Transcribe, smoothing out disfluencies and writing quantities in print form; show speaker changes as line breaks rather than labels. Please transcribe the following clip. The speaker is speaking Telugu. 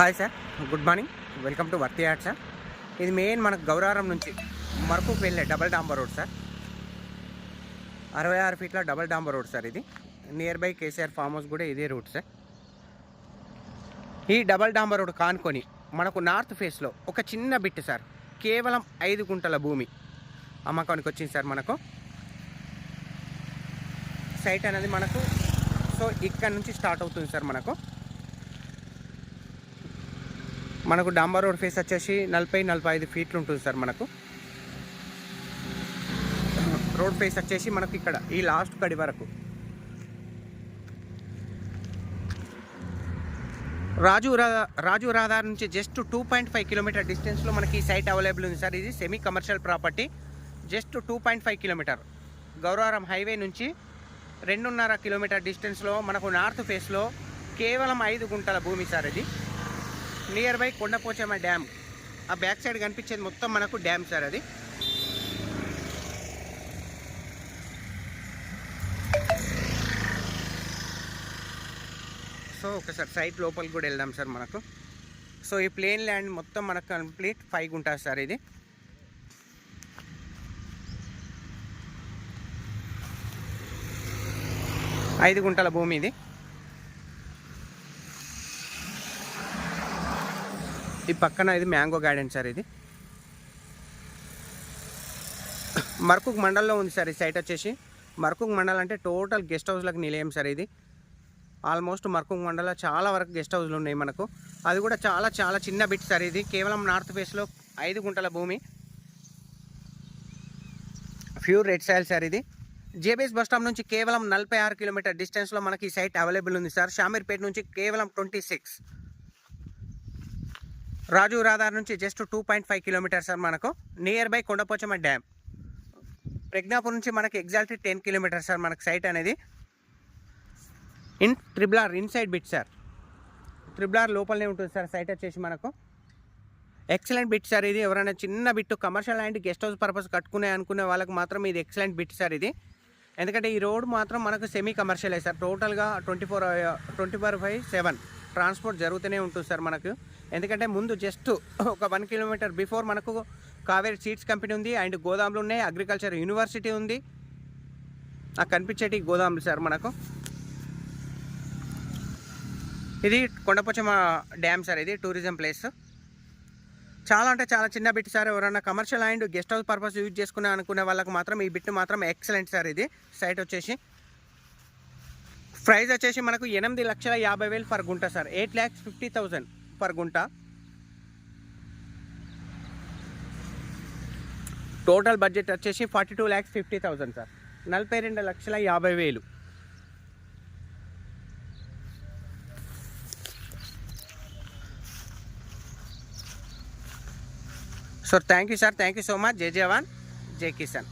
Hi sir, good morning. Welcome to worthy ad sir. ఇది మెయిన్ మనకు గౌరారం నుంచి మరకుకు వెళ్ళే డబల్ డాంబర్ రోడ్ సార్. 66 ఫీట్ల డబల్ డాంబర్ రోడ్ సార్. ఇది near by KCR farm house కూడా ఇదే రూట్ సార్. ఈ డబల్ డాంబర్ రోడ్ కానుకొని మనకు నార్త్ ఫేస్లో ఒక చిన్న బిట్ సార్, కేవలం 5 గుంటల భూమి అమ్మకానికి వచ్చింది సార్. మనకు సైట్ అనేది మనకు ఇక్కడ నుంచి స్టార్ట్ అవుతుంది సార్. మనకు డాంబర్ రోడ్ ఫేస్ వచ్చేసి 40-45 ఫీట్లు ఉంటుంది సార్. మనకు రోడ్ ఫేస్ వచ్చేసి మనకు ఇక్కడ ఈ లాస్ట్ కడి వరకు రాజు రహదారి నుంచి జస్ట్ 2.5 కిలోమీటర్ డిస్టెన్స్లో మనకి ఈ సైట్ అవైలబుల్ ఉంది సార్. ఇది semi commercial property. Just 2.5 kilometre Gouravaram highway నుంచి 2.5 కిలోమీటర్ డిస్టెన్స్లో మనకు నార్త్ ఫేస్లో కేవలం 5 గుంటల భూమి సార్. ఇది నియర్ బై కొండపోచమ్మ డ్యామ్. ఆ బ్యాక్ సైడ్ కనిపించేది మొత్తం మనకు డ్యామ్ సార్. అది ఒకసారి సైట్ లోపలికి కూడా వెళ్దాం సార్. మనకు ఈ ప్లేన్ ల్యాండ్ మొత్తం మనకు కంప్లీట్ 5 గుంటలు సార్. ఇది ఐదు గుంటల భూమి. ఇది ఈ పక్కన ఇది మ్యాంగో గార్డెన్ సార్. ఇది మర్కుక్ మండల్లో ఉంది సార్. ఈ సైట్ వచ్చేసి మర్కుక్ మండల్ అంటే టోటల్ గెస్ట్ హౌస్లకు నిలయం సార్. ఇది ఆల్మోస్ట్ మర్కుక్ మండల్లో చాలా వరకు గెస్ట్ హౌస్లు ఉన్నాయి మనకు. అది కూడా చాలా చాలా చిన్న బిట్ సార్. ఇది కేవలం నార్త్ ఫేస్లో 5 గుంటల భూమి, ప్యూర్ రెడ్ సాయిల్ సార్. ఇది జేబీఎస్ బస్ స్టాప్ నుంచి కేవలం 46 కిలోమీటర్ డిస్టెన్స్లో మనకి ఈ సైట్ అవైలబుల్ ఉంది సార్. షామీర్పేట నుంచి కేవలం 26, రాజు రహదారి నుంచి జస్ట్ 2.5 కిలోమీటర్ సార్. మనకు near by Kondapochamma dam. Pragnapur నుంచి మనకి ఎగ్జాక్ట్లీ 10 కిలోమీటర్ సార్. మనకు సైట్ అనేది triple inside bit sir. Triple లోపలనే ఉంటుంది సార్. సైట్ వచ్చేసి మనకు ఎక్సలెంట్ బిట్ సార్. ఇది ఎవరైనా చిన్న bit commercial and guest house purpose అనుకునే వాళ్ళకి మాత్రం ఇది ఎక్సలెంట్ బిట్ సార్. ఇది ఎందుకంటే ఈ రోడ్ మాత్రం మనకు సెమీ కమర్షియల్ సార్. టోటల్గా 24/7 ట్రాన్స్పోర్ట్ జరుగుతూనే ఉంటుంది సార్ మనకు. ఎందుకంటే ముందు జస్ట్ ఒక 1 కిలోమీటర్ బిఫోర్ మనకు కావేరీ సీడ్స్ కంపెనీ ఉంది, అండ్ గోదాములు ఉన్నాయి, అగ్రికల్చర్ యూనివర్సిటీ ఉంది. ఆ కనిపించేటి గోదాములు సార్. మనకు ఇది కొండపోచమ్మ డ్యామ్ సార్. ఇది టూరిజం ప్లేస్. చాలా అంటే చాలా చిన్న బిట్ సార్. ఎవరైనా commercial and guest house purpose use అనుకునే వాళ్ళకి మాత్రం ఈ బిట్ మాత్రం ఎక్సలెంట్ సార్. ఇది సైట్ వచ్చేసి ప్రైస్ వచ్చేసి మనకు 8,50,000 పర్ గుంట సార్. 8,50,000 పర్ గుంట. టోటల్ బడ్జెట్ వచ్చేసి 42,50,000 sir. 42,50,000. Sir thank you sir. Thank you so much. జై జవాన్, జై కిసాన్.